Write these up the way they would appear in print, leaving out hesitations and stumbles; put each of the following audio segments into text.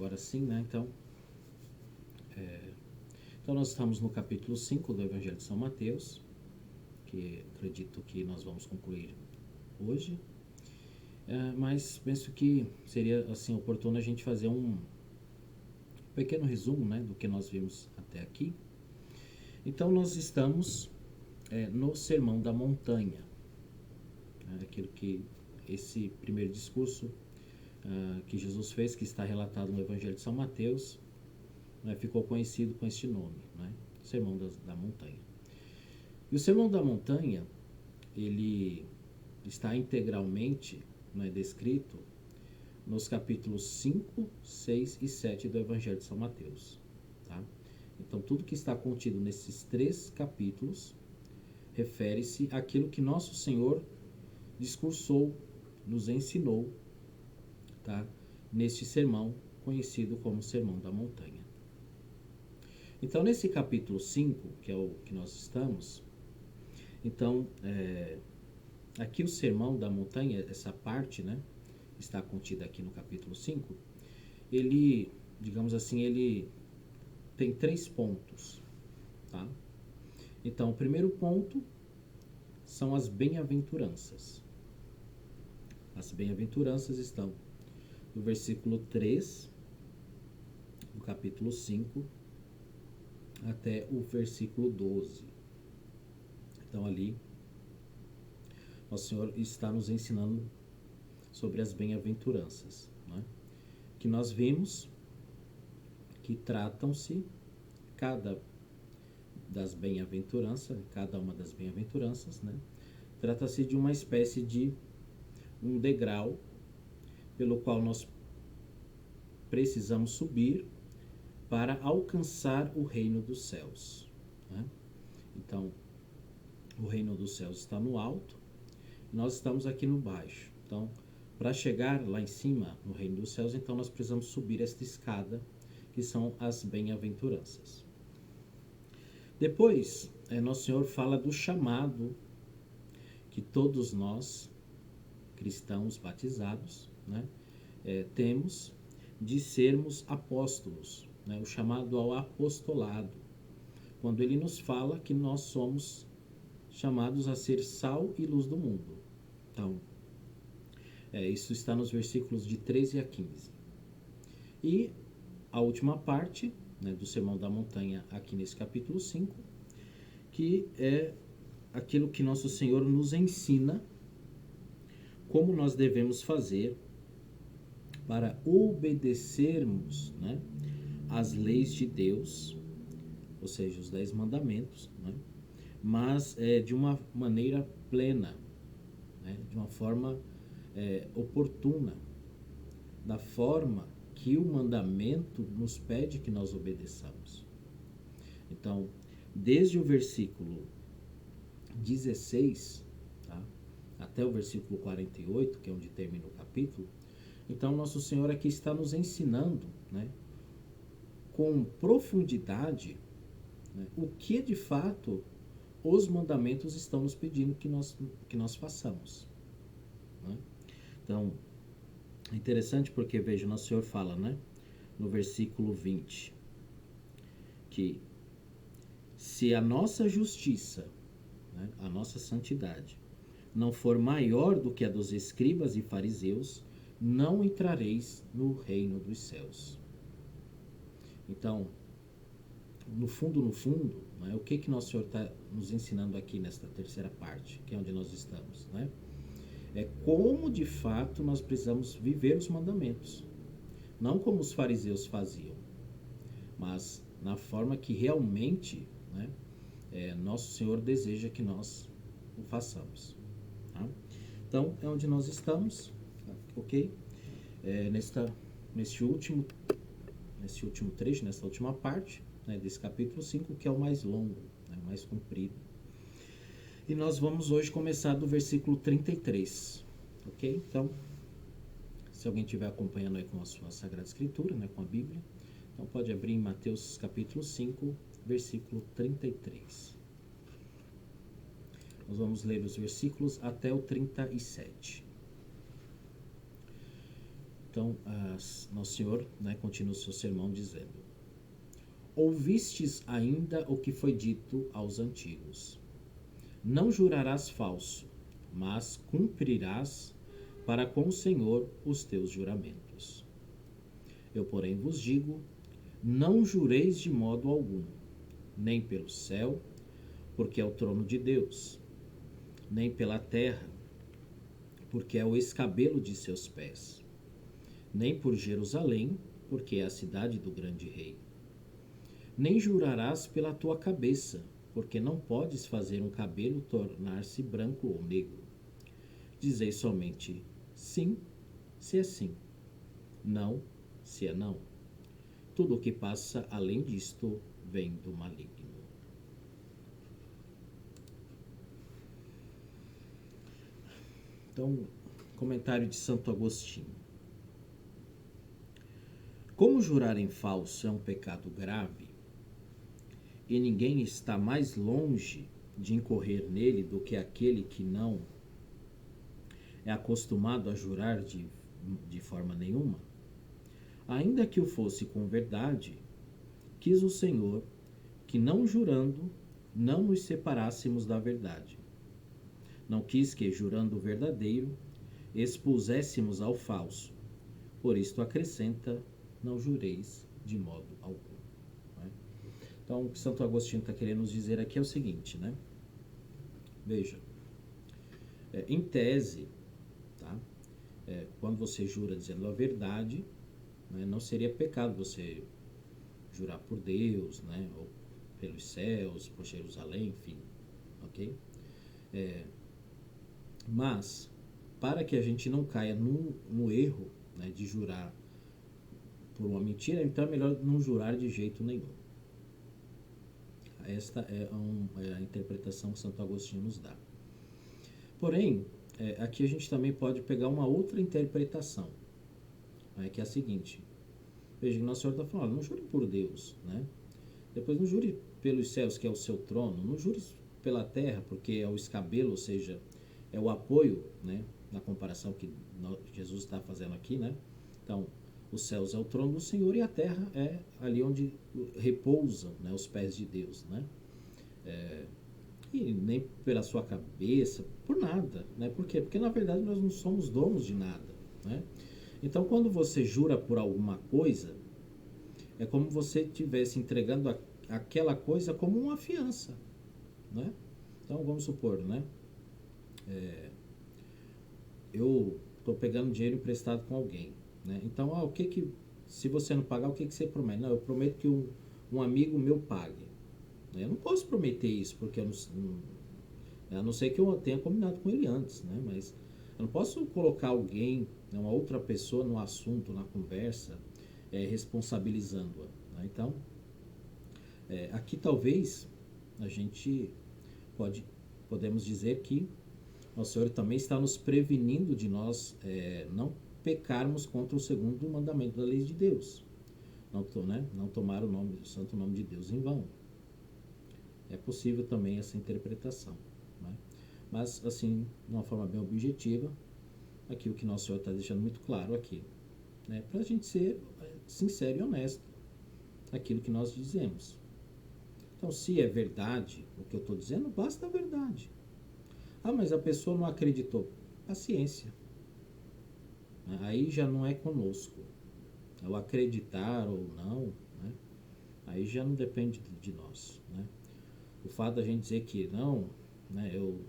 agora sim, né? Então nós estamos no capítulo 5 do Evangelho de São Mateus, que acredito que nós vamos concluir hoje. Mas penso que seria assim oportuno a gente fazer um pequeno resumo, né, do que nós vimos até aqui. Então nós estamos no Sermão da Montanha, aquilo que esse primeiro discurso que Jesus fez, que está relatado no Evangelho de São Mateus, ficou conhecido com este nome, Sermão da Montanha. E o Sermão da Montanha, ele está integralmente descrito nos capítulos 5, 6 e 7 do Evangelho de São Mateus. Tá? Então, tudo que está contido nesses 3 capítulos refere-se àquilo que Nosso Senhor discursou, nos ensinou, tá? Neste sermão conhecido como Sermão da Montanha. Então, nesse capítulo 5, que é o que nós estamos, então, aqui o Sermão da Montanha, essa parte, está contida aqui no capítulo 5, ele, digamos assim, ele tem 3 pontos, tá? Então, o primeiro ponto são as bem-aventuranças. As bem-aventuranças estão do versículo 3 do capítulo 5 até o versículo 12. Então, ali, o Senhor está nos ensinando sobre as bem-aventuranças, que nós vimos que tratam-se cada uma das bem-aventuranças, trata-se de uma espécie de um degrau pelo qual nós precisamos subir para alcançar o reino dos céus. Então, o reino dos céus está no alto, e nós estamos aqui no baixo. Então, para chegar lá em cima, no reino dos céus, então nós precisamos subir esta escada, que são as bem-aventuranças. Depois, Nosso Senhor fala do chamado que todos nós, cristãos batizados, temos de sermos apóstolos, o chamado ao apostolado, quando ele nos fala que nós somos chamados a ser sal e luz do mundo. Então, isso está nos versículos de 13 a 15. E a última parte do Sermão da Montanha, aqui nesse capítulo 5, que é aquilo que Nosso Senhor nos ensina como nós devemos fazer para obedecermos as leis de Deus, ou seja, os 10 mandamentos, mas de uma maneira plena, de uma forma oportuna, da forma que o mandamento nos pede que nós obedeçamos. Então, desde o versículo 16, até o versículo 48, que é onde termina o capítulo, então Nosso Senhor aqui está nos ensinando, com profundidade, o que de fato os mandamentos estão nos pedindo que nós façamos. Então, é interessante porque, veja, Nosso Senhor fala, no versículo 20, que se a nossa justiça, a nossa santidade, não for maior do que a dos escribas e fariseus, não entrareis no reino dos céus. Então, no fundo, o que Nosso Senhor está nos ensinando aqui nesta terceira parte, que é onde nós estamos, é como de fato nós precisamos viver os mandamentos, não como os fariseus faziam, mas na forma que realmente Nosso Senhor deseja que nós o façamos. Tá? Então, é onde nós estamos, ok? Nesse último trecho, nessa última parte desse capítulo 5, que é o mais longo, o mais comprido. E nós vamos hoje começar do versículo 33, ok? Então, se alguém estiver acompanhando aí com a sua Sagrada Escritura, com a Bíblia, então pode abrir em Mateus capítulo 5, versículo 33. Nós vamos ler os versículos até o 37. Então, Nosso Senhor, né, continua o seu sermão dizendo: ouvistes ainda o que foi dito aos antigos: não jurarás falso, mas cumprirás para com o Senhor os teus juramentos. Eu, porém, vos digo: não jureis de modo algum, nem pelo céu, porque é o trono de Deus, nem pela terra, porque é o escabelo de seus pés, nem por Jerusalém, porque é a cidade do grande rei. Nem jurarás pela tua cabeça, porque não podes fazer um cabelo tornar-se branco ou negro. Dizei somente sim, se é sim, não, se é não. Tudo o que passa além disto vem do maligno. Então, comentário de Santo Agostinho. Como jurar em falso é um pecado grave, e ninguém está mais longe de incorrer nele do que aquele que não é acostumado a jurar de forma nenhuma, ainda que o fosse com verdade, quis o Senhor que, não jurando, não nos separássemos da verdade. Não quis que, jurando o verdadeiro, expuséssemos ao falso. Por isto acrescenta: não jureis de modo algum. Né? Então, o que Santo Agostinho está querendo nos dizer aqui é o seguinte, né? Veja, em tese, tá? Quando você jura dizendo a verdade, né, não seria pecado você jurar por Deus, né, ou pelos céus, por Jerusalém, enfim, ok? Mas, para que a gente não caia no erro, né, de jurar por uma mentira, então é melhor não jurar de jeito nenhum. Esta é a interpretação que Santo Agostinho nos dá. Porém, aqui a gente também pode pegar uma outra interpretação, né, que é a seguinte. Veja que Nossa Senhora está falando: não jure por Deus, né? Depois não jure pelos céus, que é o seu trono. Não jure pela terra, porque é o escabelo, ou seja, é o apoio, né? Na comparação que Jesus está fazendo aqui, né? Então, os céus é o trono do Senhor e a terra é ali onde repousam, né, os pés de Deus, né? E nem pela sua cabeça, por nada, né? Por quê? Porque na verdade nós não somos donos de nada, né? Então, quando você jura por alguma coisa, é como você estivesse entregando aquela coisa como uma fiança, né? Então, vamos supor, né? Eu estou pegando dinheiro emprestado com alguém, né? Então, se você não pagar, o que você promete? Não, eu prometo que um amigo meu pague. Eu não posso prometer isso, porque a não ser que eu tenha combinado com ele antes, né? Mas eu não posso colocar alguém, né, uma outra pessoa no assunto, na conversa, responsabilizando-a, né? Então, aqui talvez a gente podemos dizer que Nosso Senhor também está nos prevenindo de nós não pecarmos contra o segundo mandamento da lei de Deus. Não tomar o santo nome de Deus em vão. É possível também essa interpretação, né? Mas, assim, de uma forma bem objetiva, aqui o que Nosso Senhor está deixando muito claro aqui, né? Para a gente ser sincero e honesto naquilo que nós dizemos. Então, se é verdade o que eu estou dizendo, basta a verdade. Ah, mas a pessoa não acreditou. Paciência. Aí já não é conosco. O acreditar ou não, né? Aí já não depende de nós, né? O fato da gente dizer que não, né, eu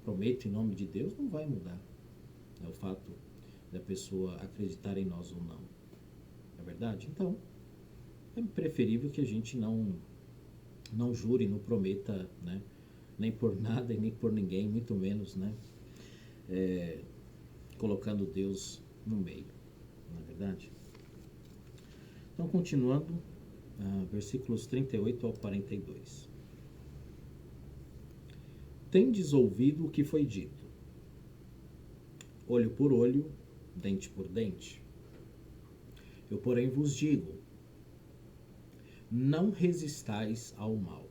prometo em nome de Deus, não vai mudar. É o fato da pessoa acreditar em nós ou não. É verdade? Então, é preferível que a gente não jure, não prometa, né, nem por nada e nem por ninguém, muito menos, né, colocando Deus no meio. Não é verdade? Então, continuando, versículos 38 ao 42. Tendes ouvido o que foi dito: olho por olho, dente por dente. Eu, porém, vos digo: não resistais ao mal.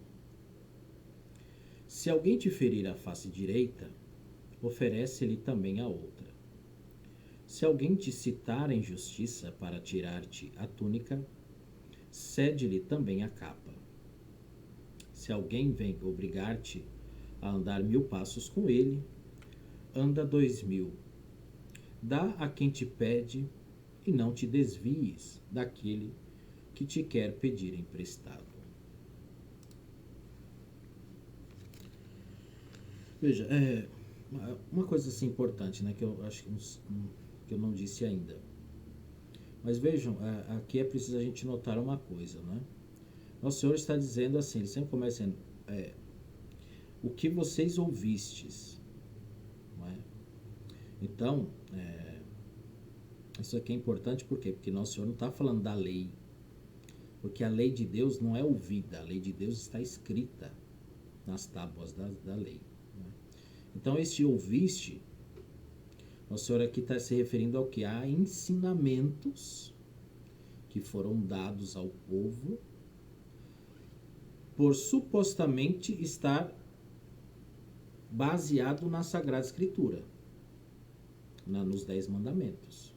Se alguém te ferir a face direita, oferece-lhe também a outra. Se alguém te citar em justiça para tirar-te a túnica, cede-lhe também a capa. Se alguém vem obrigar-te a andar 1000 passos com ele, anda 2000. Dá a quem te pede e não te desvies daquele que te quer pedir emprestado. Veja, uma coisa assim importante, né, que eu acho que eu não disse ainda. Mas vejam, aqui é preciso a gente notar uma coisa, né? Nosso Senhor está dizendo assim, ele sempre começa dizendo, o que vocês ouvistes, não é? Então, isso aqui é importante por quê? Porque Nosso Senhor não está falando da lei, porque a lei de Deus não é ouvida, a lei de Deus está escrita nas tábuas da lei. Né? Então, este ouviste, Nosso Senhor aqui está se referindo ao que? Há ensinamentos que foram dados ao povo por supostamente estar baseado na Sagrada Escritura, nos 10 mandamentos.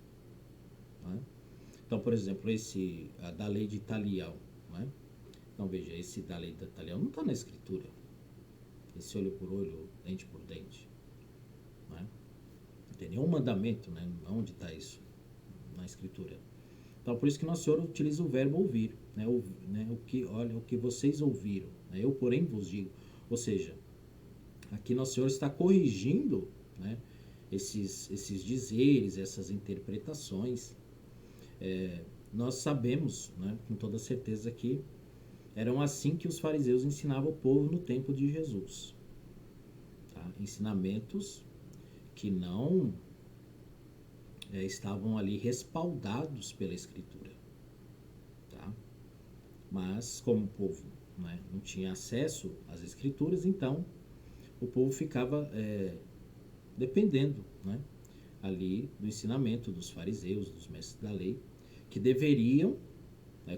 Né? Então, por exemplo, esse da lei de Talião. Né? Então, veja, esse da lei de Talião não está na Escritura. Esse olho por olho, dente por dente. Né? Não tem nenhum mandamento, né? Onde está isso na Escritura? Então, por isso que Nosso Senhor utiliza o verbo ouvir. Né? Olha, o que vocês ouviram. Né? Eu, porém, vos digo. Ou seja, aqui Nosso Senhor está corrigindo, né, esses dizeres, essas interpretações. Nós sabemos, né, com toda certeza que eram assim que os fariseus ensinavam o povo no tempo de Jesus. Tá? Ensinamentos que não estavam ali respaldados pela Escritura. Tá? Mas como o povo, né, não tinha acesso às Escrituras, então o povo ficava dependendo, né, ali do ensinamento dos fariseus, dos mestres da lei, que deveriam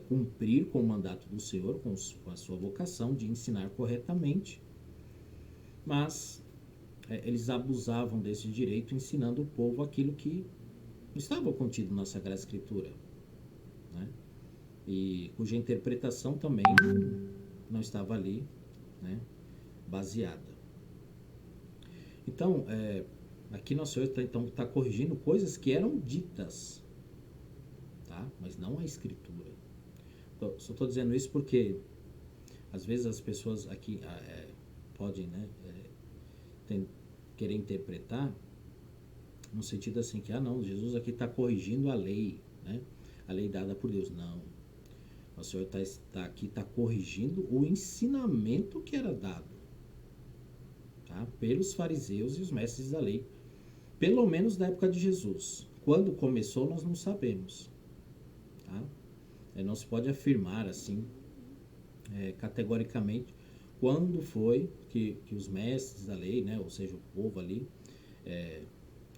cumprir com o mandato do Senhor, com a sua vocação de ensinar corretamente, mas eles abusavam desse direito, ensinando o povo aquilo que não estava contido na Sagrada Escritura, né, e cuja interpretação também não estava ali, né, baseada. Então, aqui Nosso Senhor está corrigindo coisas que eram ditas, tá? Mas não a Escritura. Então, só estou dizendo isso porque às vezes as pessoas aqui podem, né, querer interpretar no sentido assim que, não, Jesus aqui está corrigindo a lei, né? A lei dada por Deus. Não. O Senhor está corrigindo o ensinamento que era dado, tá, pelos fariseus e os mestres da lei, pelo menos na época de Jesus. Quando começou, nós não sabemos. Tá? Não se pode afirmar assim, categoricamente, quando foi que os mestres da lei, né, ou seja, o povo ali,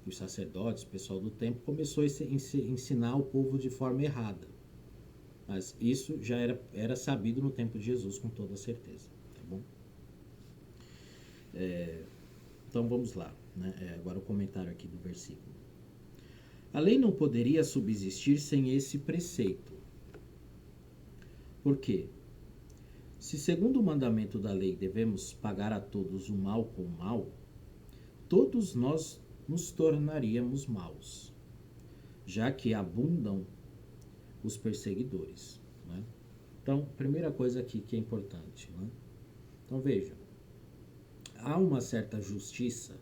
os sacerdotes, o pessoal do templo, começou a ensinar o povo de forma errada. Mas isso já era sabido no tempo de Jesus, com toda certeza. Tá bom? Então vamos lá, né? Agora o comentário aqui do versículo. A lei não poderia subsistir sem esse preceito. Por quê? Se segundo o mandamento da lei devemos pagar a todos o mal com o mal, todos nós nos tornaríamos maus, já que abundam os perseguidores. Né? Então, primeira coisa aqui que é importante. Né? Então veja, há uma certa justiça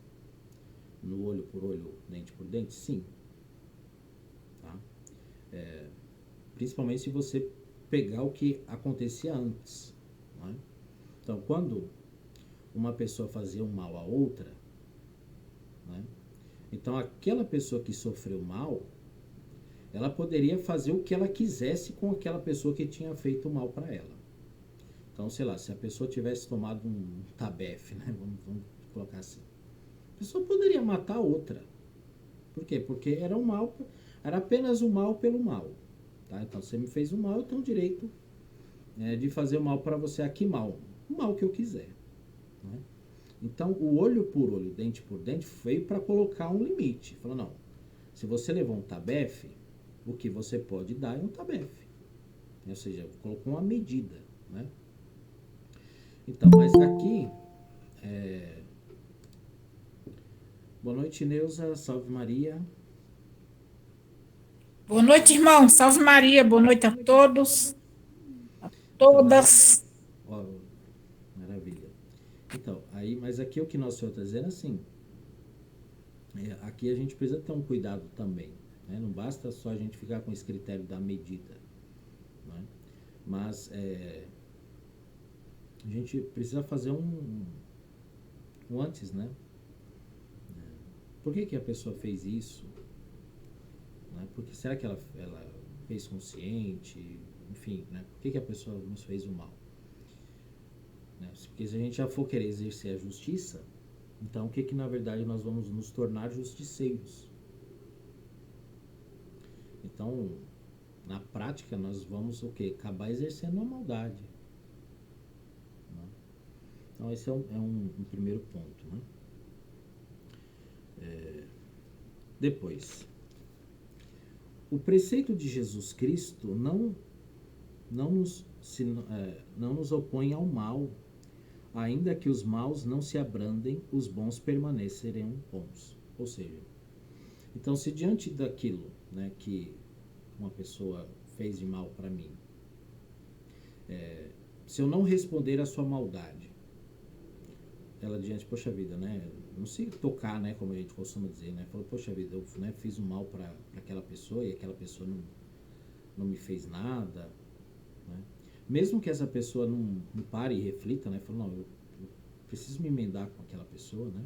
no olho por olho, dente por dente? Sim. Tá? Principalmente se você pegar o que acontecia antes. Né? Então, quando uma pessoa fazia um mal a outra, né? Então aquela pessoa que sofreu mal, ela poderia fazer o que ela quisesse com aquela pessoa que tinha feito mal para ela. Então, sei lá, se a pessoa tivesse tomado um tabefe, né? Vamos colocar assim. A pessoa poderia matar a outra. Por quê? Porque era apenas o mal pelo mal. Tá? Então, você me fez o mal, eu tenho o direito de fazer o mal para você. Aqui mal. O mal que eu quiser. Né? Então, o olho por olho, dente por dente, veio para colocar um limite. Falou, não, Se você levou um tabefe, o que você pode dar é um tabefe. Ou seja, colocou uma medida, né? Então, mas aqui... Boa noite, Neuza. Salve Maria. Boa noite, irmão. Salve Maria. Boa noite a todos, Então, aí... todas. Ó, maravilha. Então, aí, mas aqui o que nosso Senhor está dizendo é assim, aqui a gente precisa ter um cuidado também, né? Não basta só a gente ficar com esse critério da medida, né? Mas a gente precisa fazer um antes, né? Por que a pessoa fez isso? Né? Porque será que ela fez consciente? Enfim, né? Por que a pessoa nos fez o mal? Né? Porque se a gente já for querer exercer a justiça, então o que na verdade nós vamos nos tornar justiceiros? Então, na prática, nós vamos o quê? Acabar exercendo a maldade. Né? Então, esse é um primeiro ponto. Né? Depois, o preceito de Jesus Cristo não nos opõe ao mal, ainda que os maus não se abrandem, os bons permanecerão bons. Ou seja, então se diante daquilo, né, que uma pessoa fez de mal para mim, se eu não responder à sua maldade, ela diante, poxa vida, né, não se tocar, né, como a gente costuma dizer, né, falou, poxa vida, eu, né, fiz um mal para aquela pessoa e aquela pessoa não me fez nada, né? Mesmo que essa pessoa não pare e reflita, né, fala, não, eu preciso me emendar com aquela pessoa, né,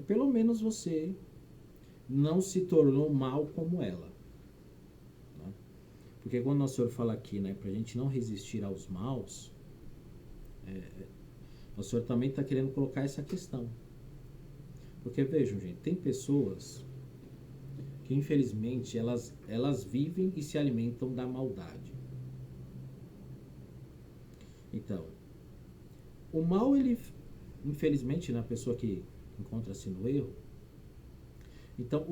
pelo menos você não se tornou mal como ela, né? Porque quando nosso Senhor fala aqui, né, pra gente não resistir aos maus, o Senhor também está querendo colocar essa questão. Porque vejam, gente, tem pessoas que infelizmente elas vivem e se alimentam da maldade. Então, o mal, ele, infelizmente, na pessoa que encontra-se no erro, então,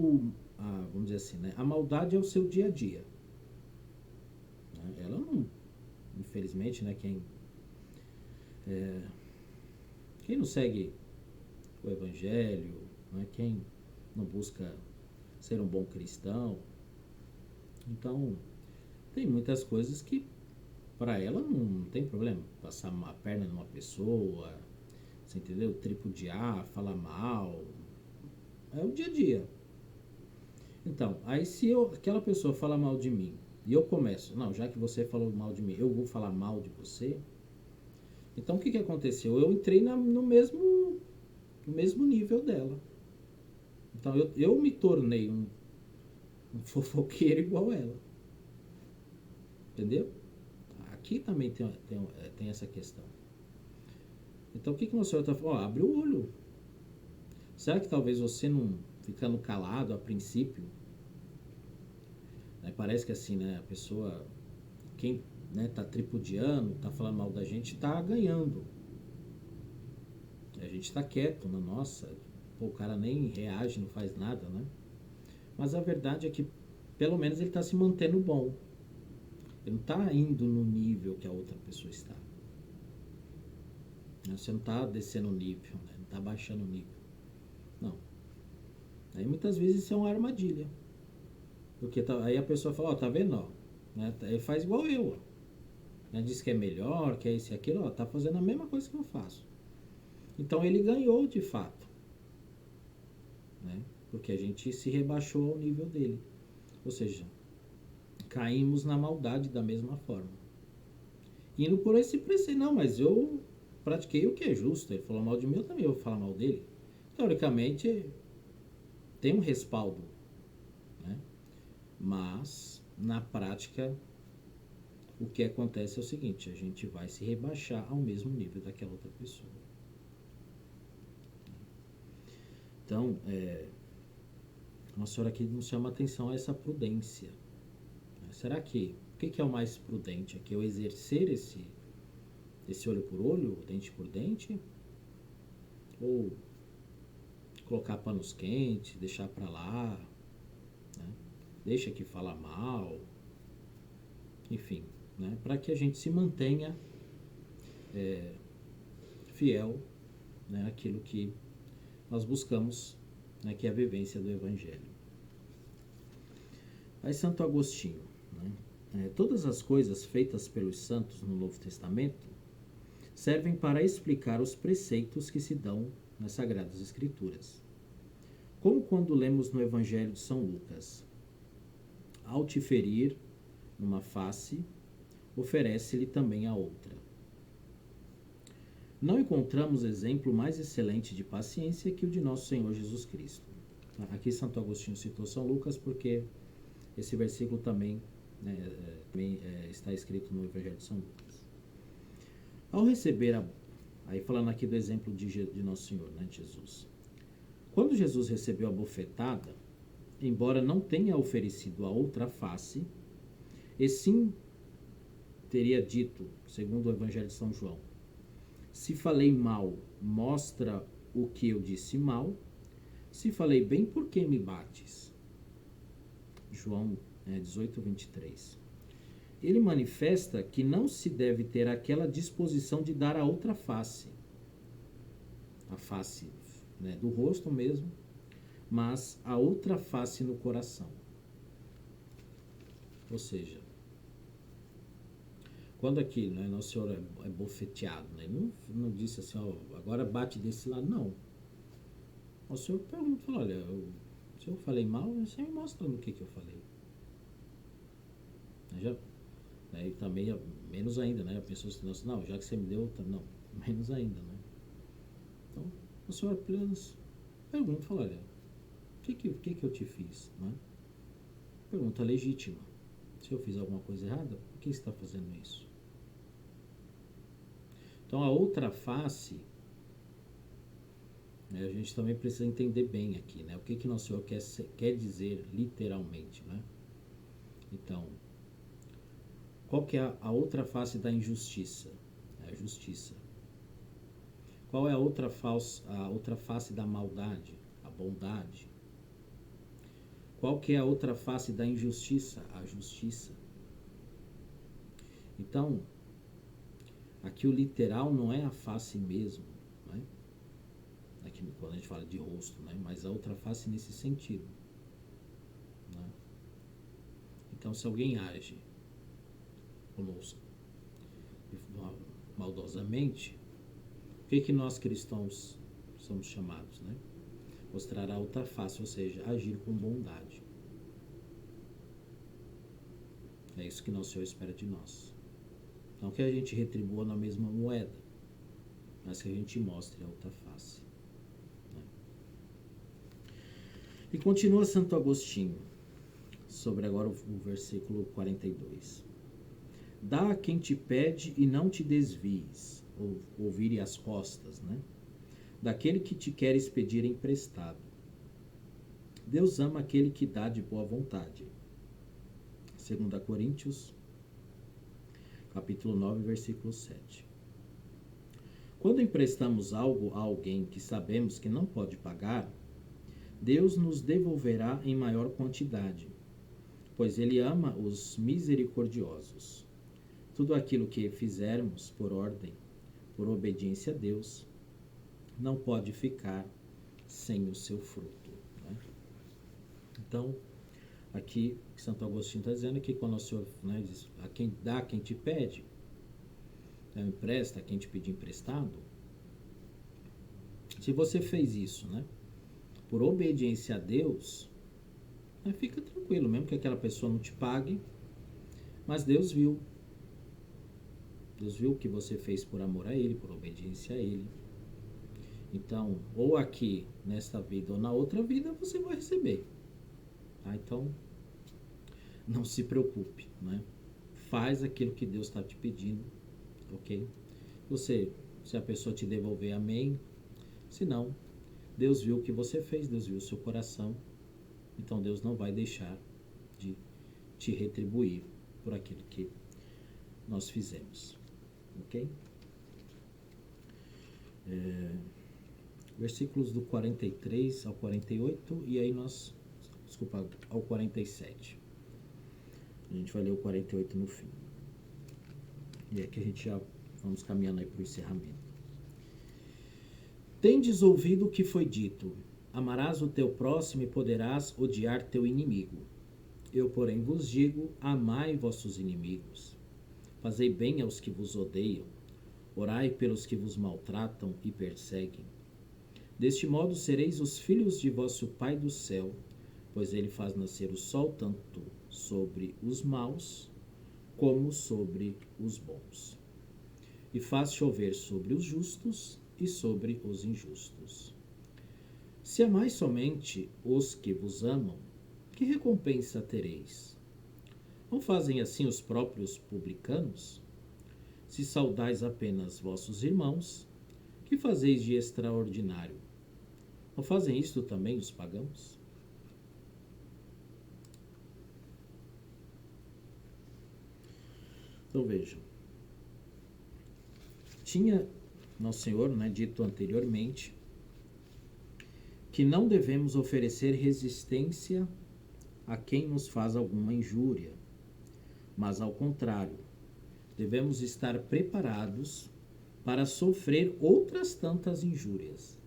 vamos dizer assim, né, a maldade é o seu dia a dia. Né? Ela não, infelizmente, né, quem não segue o Evangelho, né, quem não busca ser um bom cristão, então tem muitas coisas que para ela não tem problema. Passar a perna numa pessoa, você entendeu? Tripudiar, falar mal, é o dia a dia. Então, aí se aquela pessoa fala mal de mim e eu começo, não, já que você falou mal de mim, eu vou falar mal de você. Então o que aconteceu? Eu entrei no mesmo nível dela. Então eu me tornei um fofoqueiro igual ela. Entendeu? Aqui também tem essa questão. Então o que o senhor está falando? Abre o olho. Será que talvez você não ficando calado a princípio, né, parece que assim, né, a pessoa, quem, né, tá tripudiando, tá falando mal da gente, tá ganhando. A gente tá quieto na nossa, pô, o cara nem reage, não faz nada, né? Mas a verdade é que pelo menos ele tá se mantendo bom. Ele não tá indo no nível que a outra pessoa está. Você não tá descendo o nível, né? Não tá baixando o nível. Não. Aí muitas vezes isso é uma armadilha. Porque aí a pessoa fala, ó, tá vendo, ó, né? Ele faz igual eu, ó. Né? Diz que é melhor, que é isso e aquilo, ó, tá fazendo a mesma coisa que eu faço. Então ele ganhou de fato, né? Porque a gente se rebaixou ao nível dele. Ou seja, caímos na maldade da mesma forma. Indo por esse preceito, não, mas eu pratiquei o que é justo. Ele falou mal de mim, eu também vou falar mal dele. Teoricamente, tem um respaldo, né? Mas, na prática, o que acontece é o seguinte, a gente vai se rebaixar ao mesmo nível daquela outra pessoa. Então, Nossa Senhora aqui nos chama a atenção a essa prudência. Será que, o que é o mais prudente aqui? Eu exercer esse olho por olho, dente por dente? Ou colocar panos quentes, deixar pra lá, deixa que fala mal, enfim, né? Para que a gente se mantenha fiel, né, àquilo que nós buscamos, né, que é a vivência do Evangelho. Aí Santo Agostinho, né? Todas as coisas feitas pelos santos no Novo Testamento servem para explicar os preceitos que se dão nas Sagradas Escrituras. Como quando lemos no Evangelho de São Lucas: ao te ferir numa face, oferece-lhe também a outra. Não encontramos exemplo mais excelente de paciência que o de nosso Senhor Jesus Cristo. Aqui Santo Agostinho citou São Lucas porque esse versículo também, está escrito no Evangelho de São Lucas. Ao receber, aí falando aqui do exemplo de nosso Senhor, né, Jesus. Quando Jesus recebeu a bofetada, embora não tenha oferecido a outra face, e sim teria dito, segundo o Evangelho de São João: se falei mal, mostra o que eu disse mal. Se falei bem, por que me bates? João 18, 23. Ele manifesta que não se deve ter aquela disposição de dar a outra face. A face, né, do rosto mesmo, mas a outra face no coração. Ou seja, quando aqui, né, Nosso Senhor é bofeteado, né, não disse assim, ó, agora bate desse lado, não. O Senhor pergunta, fala, olha, se eu falei mal, você me mostra no que eu falei. E também, menos ainda, né, a pessoa se não, já que você me deu, não, menos ainda, né. Então, o Senhor apenas pergunta, fala, olha, o que eu te fiz, né? Pergunta legítima. Se eu fiz alguma coisa errada, por que você está fazendo isso? Então, a outra face, a gente também precisa entender bem aqui, né? O que Nosso Senhor quer dizer literalmente, né? Então, qual que é a outra face da injustiça? É a justiça. Qual é a outra face da maldade? A bondade. Qual que é a outra face da injustiça? A justiça. Então, aqui o literal não é a face mesmo, né? Aqui quando a gente fala de rosto, né? Mas a outra face nesse sentido, né? Então, se alguém age conosco maldosamente, o que nós cristãos somos chamados, né? Mostrar a outra face, ou seja, agir com bondade. É isso que Nosso Senhor espera de nós. Não que a gente retribua na mesma moeda, mas que a gente mostre a outra face, né? E continua Santo Agostinho, sobre agora o versículo 42. Dá a quem te pede e não te desvies, ou vire as costas, né? Daquele que te queres pedir emprestado. Deus ama aquele que dá de boa vontade. 2 Coríntios, capítulo 9, versículo 7. Quando emprestamos algo a alguém que sabemos que não pode pagar, Deus nos devolverá em maior quantidade, pois Ele ama os misericordiosos. Tudo aquilo que fizermos por ordem, por obediência a Deus, não pode ficar sem o seu fruto, né? Então, aqui Santo Agostinho está dizendo que quando o Senhor, né, diz, a quem dá, quem te pede, né, empresta, quem te pedir emprestado, se você fez isso, né, por obediência a Deus, né, fica tranquilo, mesmo que aquela pessoa não te pague, mas Deus viu o que você fez por amor a Ele, por obediência a Ele. Então, ou aqui, nesta vida, ou na outra vida, você vai receber. Tá? Então, não se preocupe, né? Faz aquilo que Deus está te pedindo, ok? Se a pessoa te devolver, amém. Se não, Deus viu o que você fez, Deus viu o seu coração. Então, Deus não vai deixar de te retribuir por aquilo que nós fizemos, ok? Versículos do 43 ao 48, e aí nós desculpa, ao 47. A gente vai ler o 48 no fim. E é que a gente já vamos caminhando aí para o encerramento. Tendes ouvido o que foi dito: amarás o teu próximo e poderás odiar teu inimigo. Eu, porém, vos digo: amai vossos inimigos. Fazei bem aos que vos odeiam. Orai pelos que vos maltratam e perseguem. Deste modo sereis os filhos de vosso Pai do céu, pois ele faz nascer o sol tanto sobre os maus como sobre os bons. E faz chover sobre os justos e sobre os injustos. Se amais somente os que vos amam, que recompensa tereis? Não fazem assim os próprios publicanos? Se saudais apenas vossos irmãos, que fazeis de extraordinário? Não fazem isto também os pagãos? Então vejam, tinha Nosso Senhor, dito anteriormente, que não devemos oferecer resistência a quem nos faz alguma injúria, mas ao contrário, devemos estar preparados para sofrer outras tantas injúrias.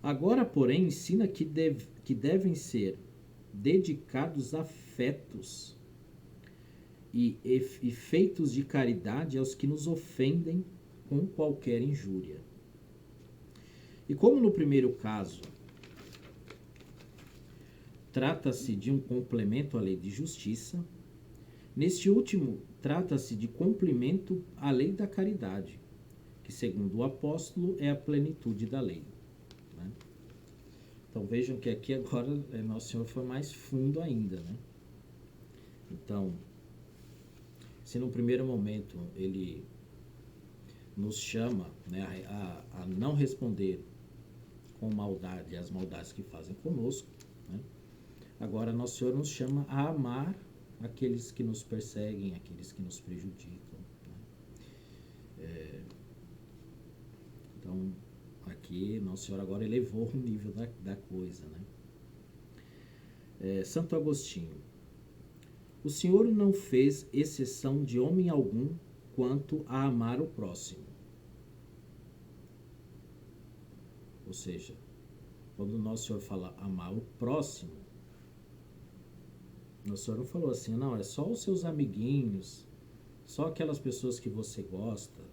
Agora, porém, ensina que devem ser dedicados afetos e feitos de caridade aos que nos ofendem com qualquer injúria. E como no primeiro caso trata-se de um complemento à lei de justiça, neste último trata-se de cumprimento à lei da caridade, que segundo o apóstolo é a plenitude da lei. Então vejam que aqui agora Nosso Senhor foi mais fundo ainda. Então, se no primeiro momento ele nos chama a não responder com maldade às maldades que fazem conosco, agora Nosso Senhor nos chama a amar aqueles que nos perseguem, aqueles que nos prejudicam. Então, aqui Nosso Senhor agora elevou o nível da coisa. Santo Agostinho: o Senhor não fez exceção de homem algum quanto a amar o próximo. Ou seja, quando o Nosso Senhor fala amar o próximo, Nosso Senhor não falou assim, não, é só os seus amiguinhos, só aquelas pessoas que você gosta,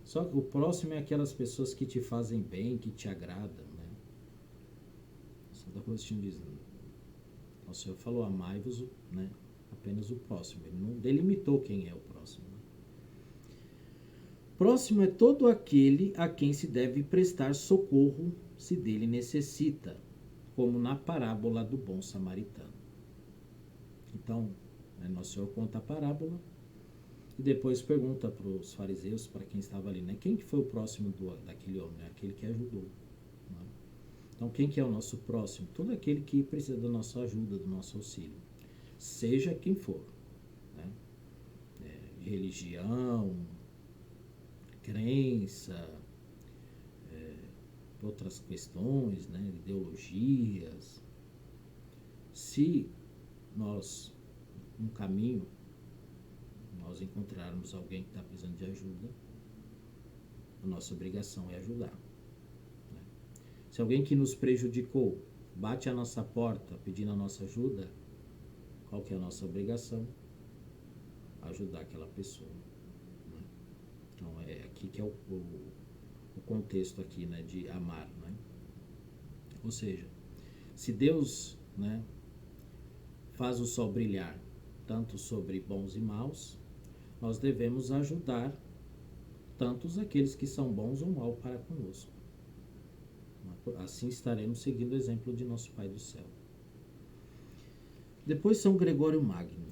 só o próximo é aquelas pessoas que te fazem bem, que te agradam. Santo Agostinho diz, Nosso Senhor falou, amai-vos, apenas o próximo. Ele não delimitou quem é o próximo. Próximo é todo aquele a quem se deve prestar socorro se dele necessita, como na parábola do bom samaritano. Então, Nosso Senhor conta a parábola e depois pergunta para os fariseus, para quem estava ali, quem que foi o próximo daquele homem? Aquele que ajudou. Então, quem que é o nosso próximo? Todo aquele que precisa da nossa ajuda, do nosso auxílio. Seja quem for. Religião, crença, outras questões, ideologias. Se nós, no caminho, nós encontrarmos alguém que está precisando de ajuda, a nossa obrigação é ajudar. Se alguém que nos prejudicou bate a nossa porta pedindo a nossa ajuda, qual que é a nossa obrigação? Ajudar aquela pessoa. Então é aqui que é o contexto aqui, de amar. Ou seja, se Deus faz o sol brilhar tanto sobre bons e maus, nós devemos ajudar tantos aqueles que são bons ou maus para conosco. Assim estaremos seguindo o exemplo de nosso Pai do céu. Depois São Gregório Magno: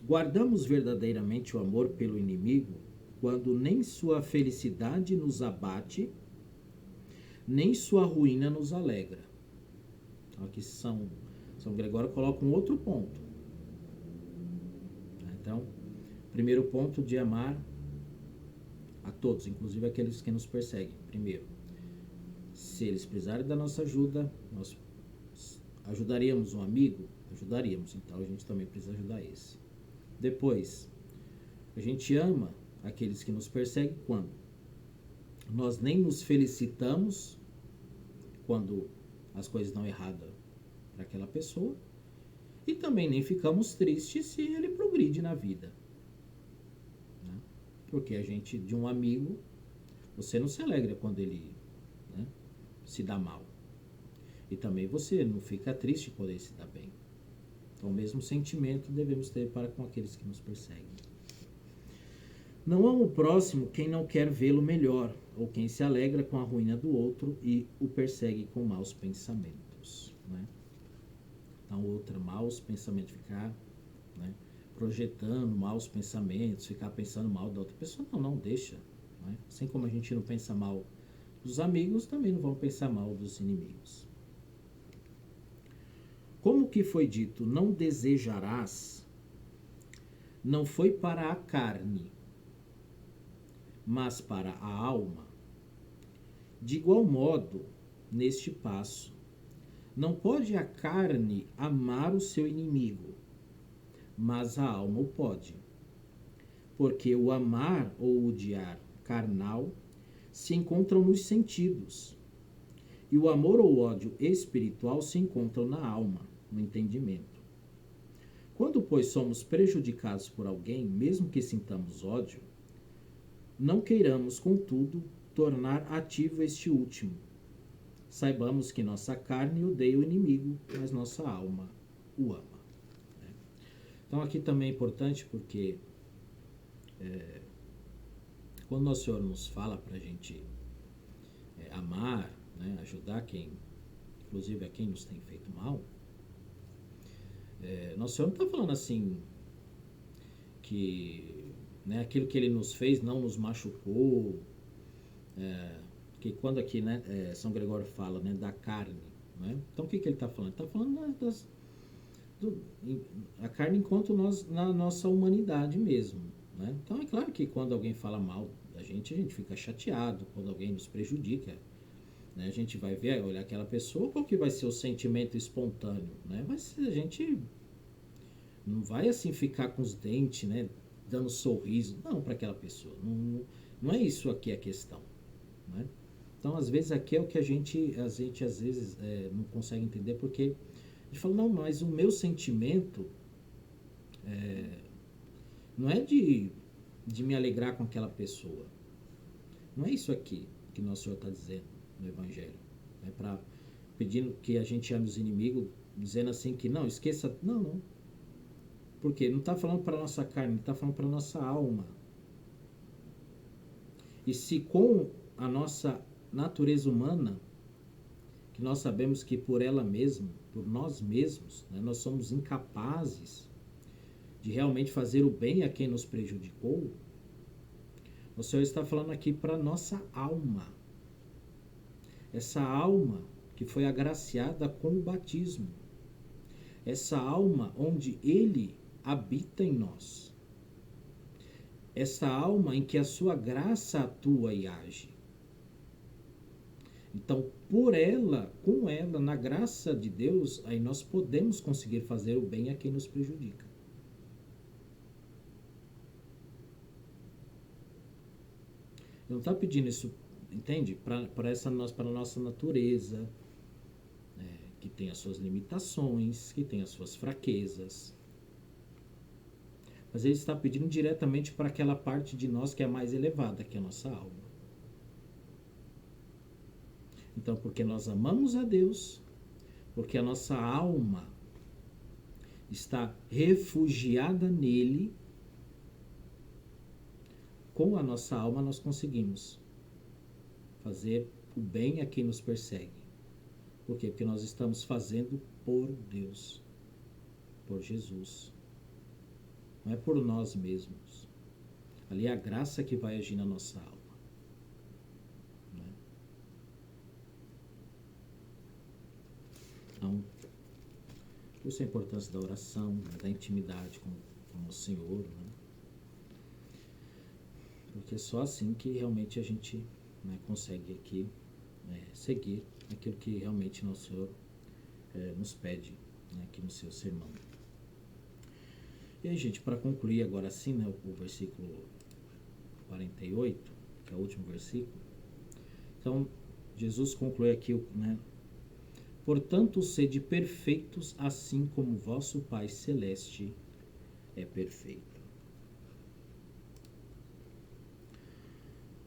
guardamos verdadeiramente o amor pelo inimigo quando nem sua felicidade nos abate, nem sua ruína nos alegra. Então aqui São Gregório coloca um outro ponto. Então, primeiro ponto de amar a todos, inclusive aqueles que nos perseguem. Primeiro, se eles precisarem da nossa ajuda, nós Ajudaríamos um amigo? Ajudaríamos, então a gente também precisa ajudar esse. Depois, a gente ama aqueles que nos perseguem quando nós nem nos felicitamos quando as coisas dão errado para aquela pessoa e também nem ficamos tristes se ele progride na vida, né? Porque a gente, de um amigo, você não se alegra quando ele, né, se dá mal. E também você não fica triste quando ele se dá bem. Então, o mesmo sentimento devemos ter para com aqueles que nos perseguem. Não ama o próximo quem não quer vê-lo melhor, ou quem se alegra com a ruína do outro e o persegue com maus pensamentos, né? Então, outra, maus pensamentos, ficar, né, projetando maus pensamentos, ficar pensando mal da outra pessoa, não deixa, né? Assim como a gente não pensa mal dos amigos, também não vamos pensar mal dos inimigos. Como que foi dito, não desejarás, não foi para a carne, mas para a alma. De igual modo, neste passo, não pode a carne amar o seu inimigo, mas a alma o pode. Porque o amar ou o odiar carnal se encontram nos sentidos, e o amor ou ódio espiritual se encontram na alma, no entendimento. Quando, pois, somos prejudicados por alguém, mesmo que sintamos ódio, não queiramos, contudo, tornar ativo este último. Saibamos que nossa carne odeia o inimigo, mas nossa alma o ama. Então aqui também é importante porque quando Nosso Senhor nos fala para a gente amar, né, ajudar quem, inclusive a quem nos tem feito mal, Nosso Senhor não está falando assim que, né, aquilo que Ele nos fez não nos machucou, que quando aqui, né, São Gregório fala, né, da carne, né? Então o que Ele está falando? Ele está falando a carne encontra nós na nossa humanidade mesmo, né? Então é claro que quando alguém fala mal da gente, a gente fica chateado, quando alguém nos prejudica, né? A gente vai ver, olhar aquela pessoa, qual que vai ser o sentimento espontâneo, né? Mas a gente não vai assim ficar com os dentes, né, dando sorriso, não, para aquela pessoa, não é isso aqui a questão, né? Então às vezes aqui é o que a gente às vezes não consegue entender, porque a gente fala, não, mas o meu sentimento não é de me alegrar com aquela pessoa. Não é isso aqui que Nosso Senhor está dizendo no Evangelho. É para pedindo que a gente ame os inimigos, dizendo assim que não, esqueça. Não. Porque não está falando para a nossa carne, está falando para a nossa alma. E se com a nossa natureza humana, que nós sabemos que por ela mesma, por nós mesmos, né, nós somos incapazes de realmente fazer o bem a quem nos prejudicou, o Senhor está falando aqui para a nossa alma. Essa alma que foi agraciada com o batismo. Essa alma onde Ele habita em nós. Essa alma em que a sua graça atua e age. Então, por ela, com ela, na graça de Deus, aí nós podemos conseguir fazer o bem a quem nos prejudica. Ele não está pedindo isso, entende? Para a nossa natureza, que tem as suas limitações, que tem as suas fraquezas. Mas ele está pedindo diretamente para aquela parte de nós que é mais elevada, que é a nossa alma. Então, porque nós amamos a Deus, porque a nossa alma está refugiada nele, com a nossa alma nós conseguimos fazer o bem a quem nos persegue. Por quê? Porque nós estamos fazendo por Deus, por Jesus. Não é por nós mesmos. Ali é a graça que vai agir na nossa alma. Né? Então, por isso a importância da oração, da intimidade com o Senhor, né? Porque é só assim que realmente a gente, né, consegue aqui seguir aquilo que realmente Nosso Senhor nos pede, né, aqui no seu sermão. E aí, gente, para concluir agora sim, né, o versículo 48, que é o último versículo. Então, Jesus conclui aqui, né, portanto, sede perfeitos, assim como vosso Pai Celeste é perfeito.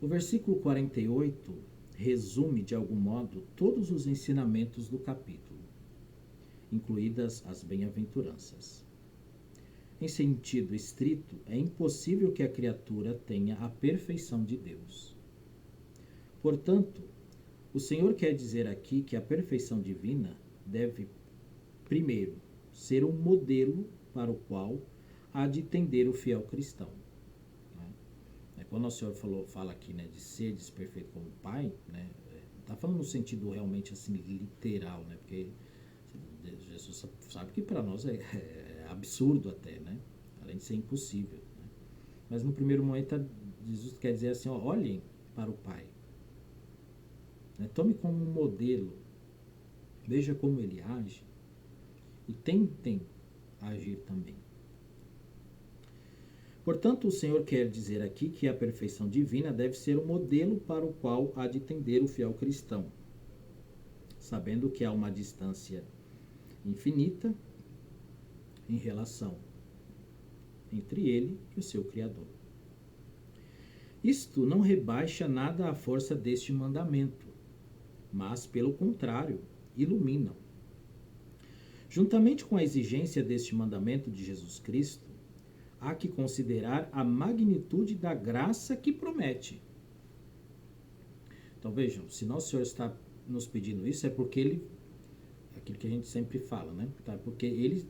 O versículo 48 resume, de algum modo, todos os ensinamentos do capítulo, incluídas as bem-aventuranças. Em sentido estrito, é impossível que a criatura tenha a perfeição de Deus. Portanto, o Senhor quer dizer aqui que a perfeição divina deve, primeiro, ser um modelo para o qual há de tender o fiel cristão. Quando o Senhor fala aqui, né, de ser perfeito como Pai, né, está falando no sentido realmente assim literal, né, porque Jesus sabe que para nós é absurdo até, né, além de ser impossível. Né? Mas no primeiro momento Jesus quer dizer assim, ó, olhem para o Pai, né, tome como um modelo, veja como ele age e tentem agir também. Portanto, o Senhor quer dizer aqui que a perfeição divina deve ser o modelo para o qual há de tender o fiel cristão, sabendo que há uma distância infinita em relação entre ele e o seu Criador. Isto não rebaixa nada à força deste mandamento, mas, pelo contrário, ilumina. Juntamente com a exigência deste mandamento de Jesus Cristo, há que considerar a magnitude da graça que promete. Então vejam, se nosso Senhor está nos pedindo isso, é porque Ele, aquilo que a gente sempre fala, né? Tá? Porque Ele,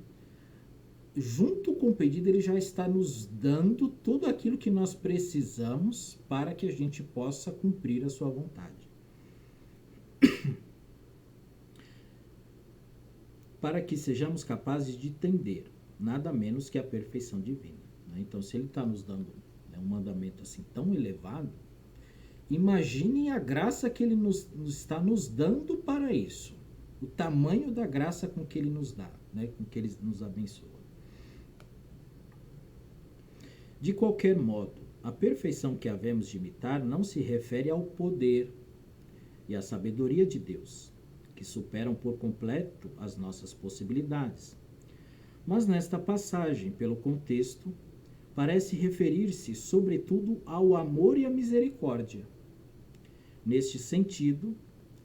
junto com o pedido, Ele já está nos dando tudo aquilo que nós precisamos para que a gente possa cumprir a sua vontade. Para que sejamos capazes de entender nada menos que a perfeição divina. Né? Então, se Ele está nos dando, né, um mandamento assim tão elevado, imaginem a graça que Ele está nos dando para isso. O tamanho da graça com que Ele nos dá, né, com que Ele nos abençoa. De qualquer modo, a perfeição que havemos de imitar não se refere ao poder e à sabedoria de Deus, que superam por completo as nossas possibilidades. Mas nesta passagem, pelo contexto, parece referir-se sobretudo ao amor e à misericórdia. Neste sentido,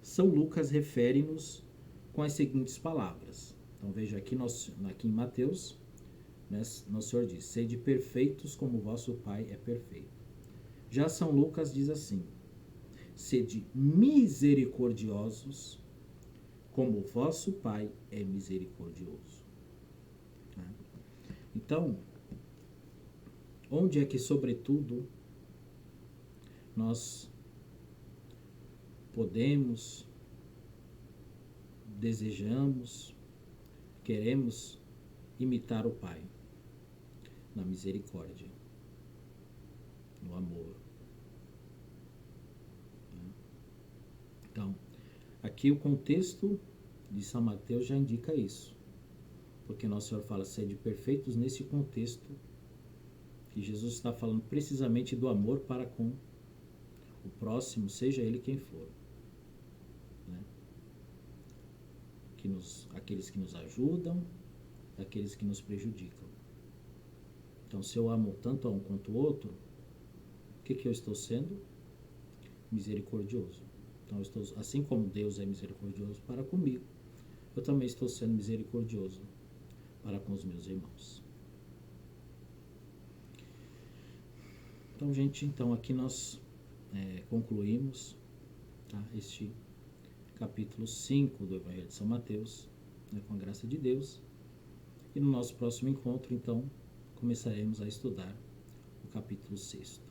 São Lucas refere-nos com as seguintes palavras. Então veja aqui em Mateus, né, nosso Senhor diz, sede perfeitos como vosso Pai é perfeito. Já São Lucas diz assim, sede misericordiosos como vosso Pai é misericordioso. Então, onde é que, sobretudo, nós podemos, desejamos, queremos imitar o Pai? Na misericórdia, no amor. Então, aqui o contexto de São Mateus já indica isso. Porque Nosso Senhor fala, sede perfeitos nesse contexto que Jesus está falando precisamente do amor para com o próximo, seja ele quem for. Né? Aqueles que nos ajudam, aqueles que nos prejudicam. Então, se eu amo tanto a um quanto o outro, o que eu estou sendo? Misericordioso. Então, assim como Deus é misericordioso para comigo, eu também estou sendo misericordioso para com os meus irmãos. Então, gente, aqui nós concluímos, tá, este capítulo 5 do Evangelho de São Mateus, né, com a graça de Deus. E no nosso próximo encontro, então, começaremos a estudar o capítulo 6.